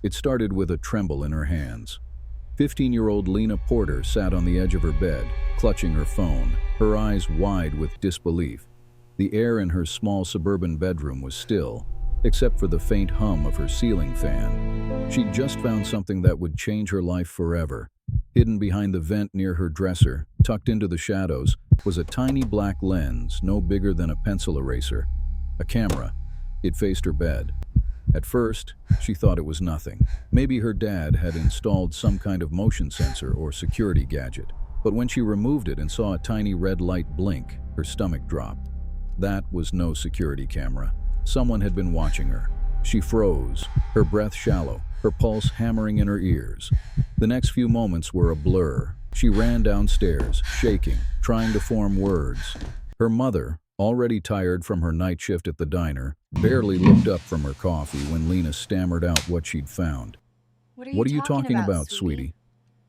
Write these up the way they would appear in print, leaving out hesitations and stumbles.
It started with a tremble in her hands. 15-year-old Lena Porter sat on the edge of her bed, clutching her phone, her eyes wide with disbelief. The air in her small suburban bedroom was still, except for the faint hum of her ceiling fan. She'd just found something that would change her life forever. Hidden behind the vent near her dresser, tucked into the shadows, was a tiny black lens no bigger than a pencil eraser. A camera. It faced her bed. At first, she thought it was nothing. Maybe her dad had installed some kind of motion sensor or security gadget. But when she removed it and saw a tiny red light blink, her stomach dropped. That was no security camera. Someone had been watching her. She froze, her breath shallow, her pulse hammering in her ears. The next few moments were a blur. She ran downstairs, shaking, trying to form words. Her mother, already tired from her night shift at the diner, barely looked up from her coffee when Lena stammered out what she'd found. What are you talking about, sweetie?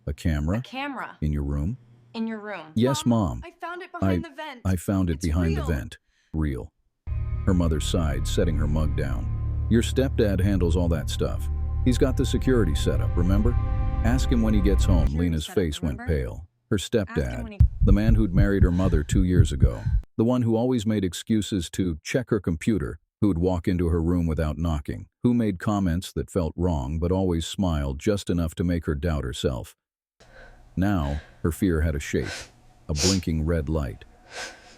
A camera? A camera. In your room? In your room. Yes, Mom. I found it behind the vent. I found it It's behind real. the vent. Real. Her mother sighed, setting her mug down. Your stepdad handles all that stuff. He's got the security setup, remember? Ask him when he gets home. Security Lena's setup, face went remember? pale. Her Ask him stepdad, when he- the man who'd married her mother 2 years ago, the one who always made excuses to check her computer, who'd walk into her room without knocking, who made comments that felt wrong but always smiled just enough to make her doubt herself. Now, her fear had a shape, a blinking red light.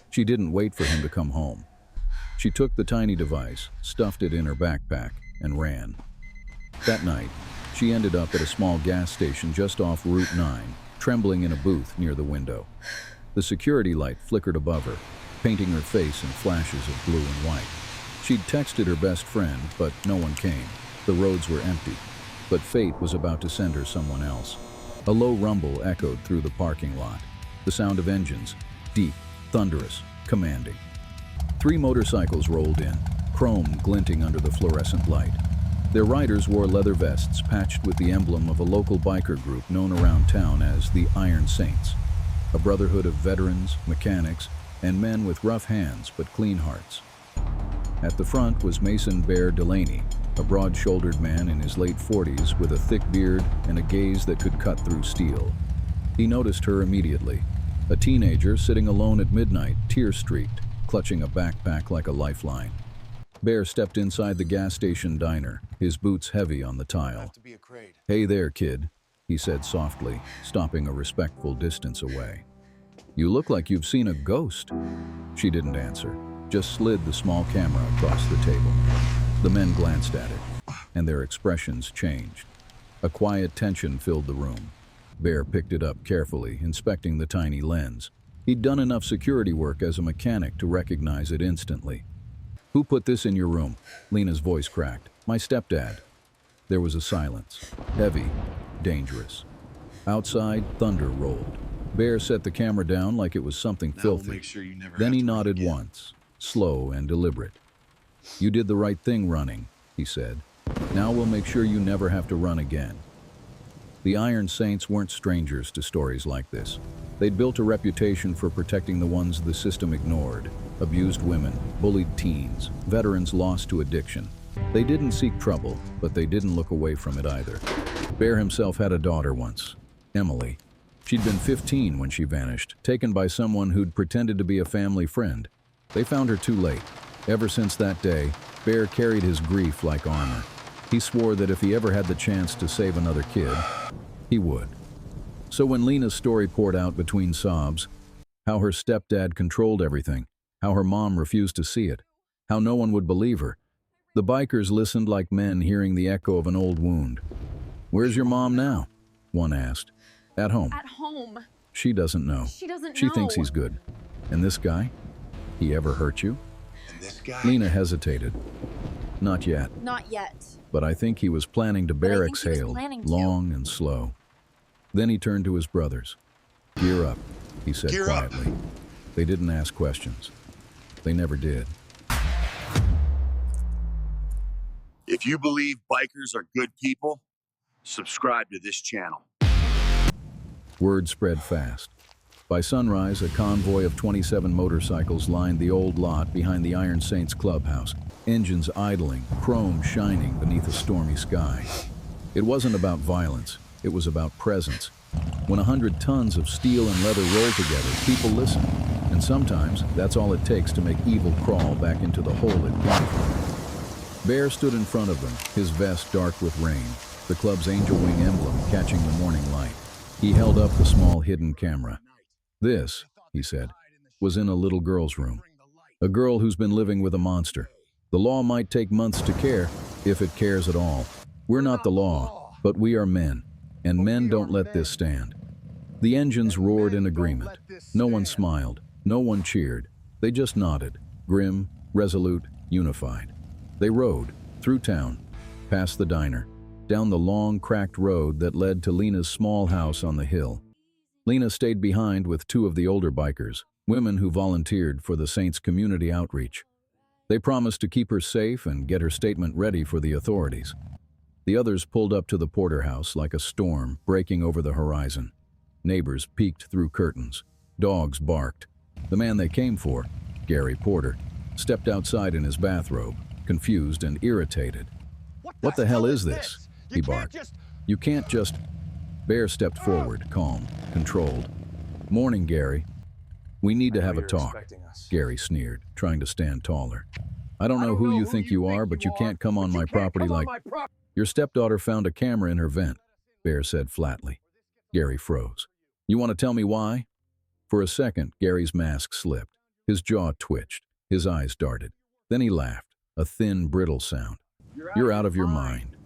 She didn't wait for him to come home. She took the tiny device, stuffed it in her backpack, and ran. That night, she ended up at a small gas station just off Route 9, trembling in a booth near the window. The security light flickered above her, painting her face in flashes of blue and white. She'd texted her best friend, but no one came. The roads were empty. But fate was about to send her someone else. A low rumble echoed through the parking lot. The sound of engines, deep, thunderous, commanding. 3 motorcycles rolled in, chrome glinting under the fluorescent light. Their riders wore leather vests patched with the emblem of a local biker group known around town as the Iron Saints, a brotherhood of veterans, mechanics, and men with rough hands but clean hearts. At the front was Mason Bear Delaney, a broad-shouldered man in his late 40s with a thick beard and a gaze that could cut through steel. He noticed her immediately, a teenager sitting alone at midnight, tear-streaked, clutching a backpack like a lifeline. Bear stepped inside the gas station diner, his boots heavy on the tile. Hey there, kid, he said softly, stopping a respectful distance away. You look like you've seen a ghost. She didn't answer, just slid the small camera across the table. The men glanced at it, and their expressions changed. A quiet tension filled the room. Bear picked it up carefully, inspecting the tiny lens. He'd done enough security work as a mechanic to recognize it instantly. Who put this in your room? Lena's voice cracked. My stepdad. There was a silence, heavy, dangerous. Outside, thunder rolled. Bear set the camera down like it was something filthy. Then he nodded once, slow and deliberate. You did the right thing running, he said. Now we'll make sure you never have to run again. The Iron Saints weren't strangers to stories like this. They'd built a reputation for protecting the ones the system ignored: abused women, bullied teens, veterans lost to addiction. They didn't seek trouble, but they didn't look away from it either. Bear himself had a daughter once, Emily. She'd been 15 when she vanished, taken by someone who'd pretended to be a family friend. They found her too late. Ever since that day, Bear carried his grief like armor. He swore that if he ever had the chance to save another kid, he would. So when Lena's story poured out between sobs, how her stepdad controlled everything, how her mom refused to see it, how no one would believe her, the bikers listened like men hearing the echo of an old wound. Where's your mom now? One asked. At home. At home. She doesn't know. She doesn't know. She thinks he's good. And this guy? He ever hurt you? And this guy? Lena hesitated. Not yet. Not yet. But I think he was planning to But I bear think he was exhale, planning to. long and slow. Then he turned to his brothers. Gear up, he said Gear up. quietly. They didn't ask questions. They never did. If you believe bikers are good people, subscribe to this channel. Word spread fast. By sunrise, a convoy of 27 motorcycles lined the old lot behind the Iron Saints clubhouse, engines idling, chrome shining beneath a stormy sky. It wasn't about violence, it was about presence. When 100 tons of steel and leather roll together, people listen. And sometimes, that's all it takes to make evil crawl back into the hole it came from. Bear stood in front of them, his vest dark with rain, the club's angel wing emblem catching the morning light. He held up the small hidden camera. This, he said, was in a little girl's room. A girl who's been living with a monster. The law might take months to care, if it cares at all. We're not the law, but we are men, and men don't let this stand. The engines roared in agreement. No one smiled, no one cheered. They just nodded, grim, resolute, unified. They rode, through town, past the diner, down the long, cracked road that led to Lena's small house on the hill. Lena stayed behind with two of the older bikers, women who volunteered for the Saints community outreach. They promised to keep her safe and get her statement ready for the authorities. The others pulled up to the Porter house like a storm breaking over the horizon. Neighbors peeked through curtains. Dogs barked. The man they came for, Gary Porter, stepped outside in his bathrobe, confused and irritated. "What the hell is this?" he barked. "You can't just—" Bear stepped forward, calm, controlled. "Morning, Gary. We need to have a talk," Gary sneered, trying to stand taller. "I don't know who you think you are, but you can't come on my property like—" "Your stepdaughter found a camera in her vent," Bear said flatly. Gary froze. "You want to tell me why?" For a second, Gary's mask slipped. His jaw twitched. His eyes darted. Then he laughed, a thin, brittle sound. "You're out of your mind.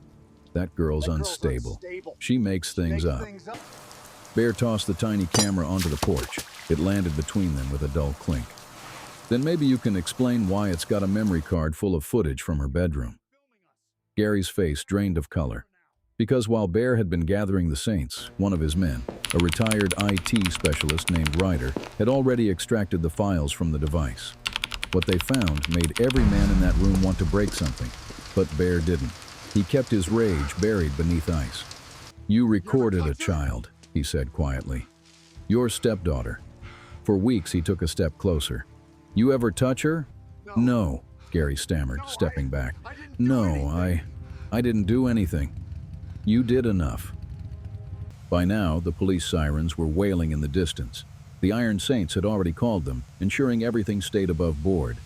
That girl's unstable. She makes things up." Bear tossed the tiny camera onto the porch. It landed between them with a dull clink. "Then maybe you can explain why it's got a memory card full of footage from her bedroom." Gary's face drained of color. Because while Bear had been gathering the Saints, one of his men, a retired IT specialist named Ryder, had already extracted the files from the device. What they found made every man in that room want to break something, but Bear didn't. He kept his rage buried beneath ice. "You recorded a child," he said quietly. "Your stepdaughter." For weeks he took a step closer. "You ever touch her?" "No," Gary stammered, stepping back. "No, I didn't do anything." "You did enough." By now, the police sirens were wailing in the distance. The Iron Saints had already called them, ensuring everything stayed above board.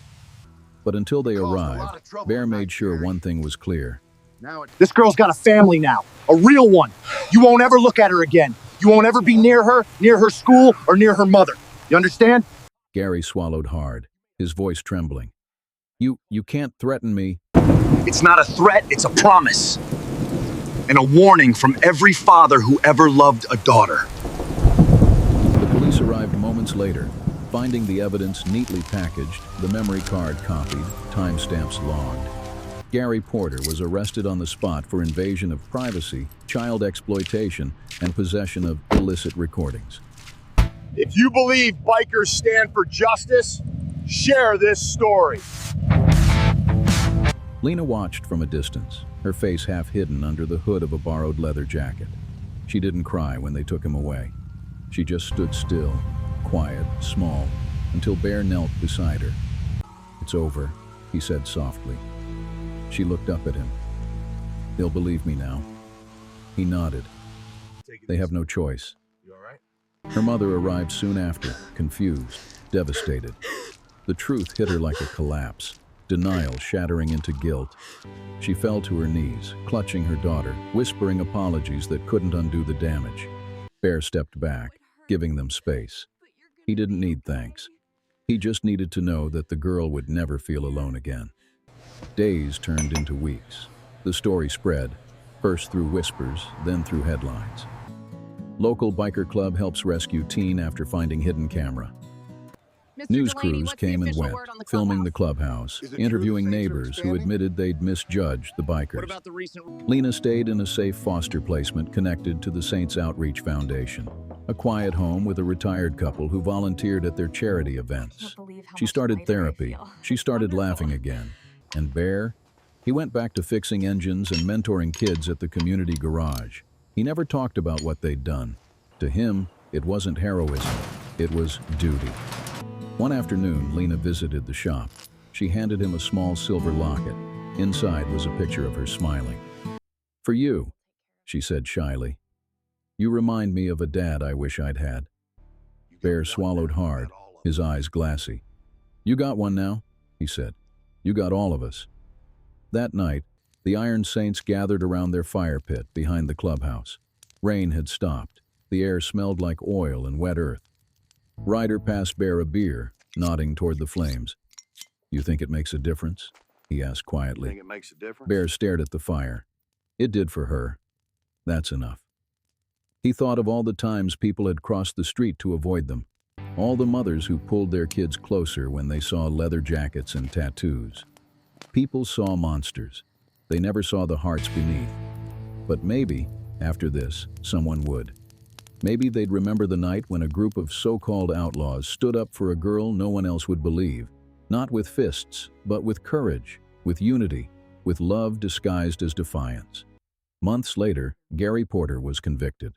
But until they arrived, Bear made sure one thing was clear. "This girl's got a family now, a real one. You won't ever look at her again. You won't ever be near her school, or near her mother. You understand?" Gary swallowed hard, his voice trembling. You can't threaten me." "It's not a threat, it's a promise. And a warning from every father who ever loved a daughter." The police arrived moments later, finding the evidence neatly packaged, the memory card copied, timestamps logged. Gary Porter was arrested on the spot for invasion of privacy, child exploitation, and possession of illicit recordings. If you believe bikers stand for justice, share this story. Lena watched from a distance, her face half hidden under the hood of a borrowed leather jacket. She didn't cry when they took him away. She just stood still, quiet, small, until Bear knelt beside her. "It's over," he said softly. She looked up at him. "They'll believe me now." He nodded. They have no choice. Her mother arrived soon after, confused, devastated. The truth hit her like a collapse, denial shattering into guilt. She fell to her knees, clutching her daughter, whispering apologies that couldn't undo the damage. Bear stepped back, giving them space. He didn't need thanks. He just needed to know that the girl would never feel alone again. Days turned into weeks. The story spread, first through whispers, then through headlines. Local biker club helps rescue teen after finding hidden camera. News crews came and went, filming the clubhouse, interviewing neighbors who admitted they'd misjudged the bikers. Lena stayed in a safe foster placement connected to the Saints Outreach Foundation, a quiet home with a retired couple who volunteered at their charity events. She started therapy. She started laughing again. And Bear? He went back to fixing engines and mentoring kids at the community garage. He never talked about what they'd done. To him, it wasn't heroism. It was duty. One afternoon, Lena visited the shop. She handed him a small silver locket. Inside was a picture of her smiling. "For you." she said shyly. You remind me of a dad I wish I'd had. Bear swallowed hard, his eyes glassy. You got one now, he said. You got all of us. That night, the Iron Saints gathered around their fire pit behind the clubhouse. Rain had stopped. The air smelled like oil and wet earth. Ryder passed Bear a beer, nodding toward the flames. You think it makes a difference? He asked quietly. Think it makes a difference? Bear stared at the fire. It did for her. That's enough. He thought of all the times people had crossed the street to avoid them. All the mothers who pulled their kids closer when they saw leather jackets and tattoos. People saw monsters. They never saw the hearts beneath. But maybe, after this, someone would. Maybe they'd remember the night when a group of so-called outlaws stood up for a girl no one else would believe. Not with fists, but with courage, with unity, with love disguised as defiance. Months later, Gary Porter was convicted.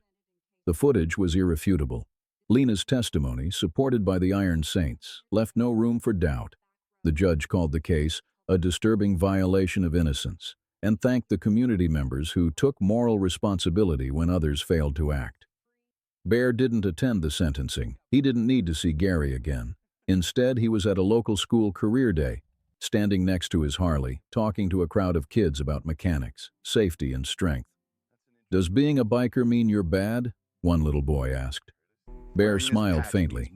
The footage was irrefutable. Lena's testimony, supported by the Iron Saints, left no room for doubt. The judge called the case a disturbing violation of innocence and thanked the community members who took moral responsibility when others failed to act. Bear didn't attend the sentencing. He didn't need to see Gary again. Instead, he was at a local school career day, standing next to his Harley, talking to a crowd of kids about mechanics, safety, and strength. Does being a biker mean you're bad? One little boy asked. Bear smiled faintly.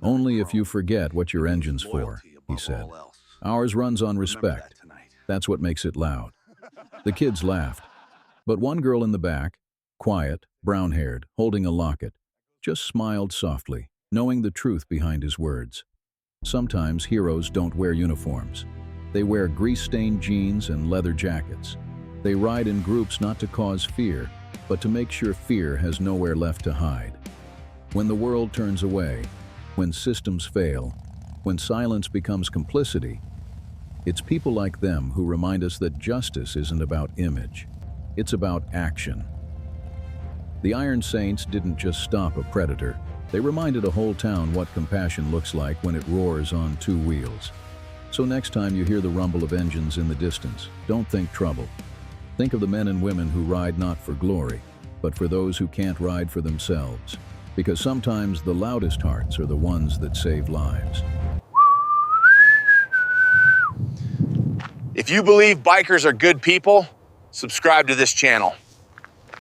Only if you forget what your engine's for, he said. Ours runs on respect. That's what makes it loud. The kids laughed. But one girl in the back, quiet, brown-haired, holding a locket, just smiled softly, knowing the truth behind his words. Sometimes heroes don't wear uniforms. They wear grease-stained jeans and leather jackets. They ride in groups not to cause fear, but to make sure fear has nowhere left to hide. When the world turns away, when systems fail, when silence becomes complicity, it's people like them who remind us that justice isn't about image. It's about action. The Iron Saints didn't just stop a predator. They reminded a whole town what compassion looks like when it roars on two wheels. So next time you hear the rumble of engines in the distance, don't think trouble. Think of the men and women who ride not for glory, but for those who can't ride for themselves. Because sometimes the loudest hearts are the ones that save lives. If you believe bikers are good people, subscribe to this channel.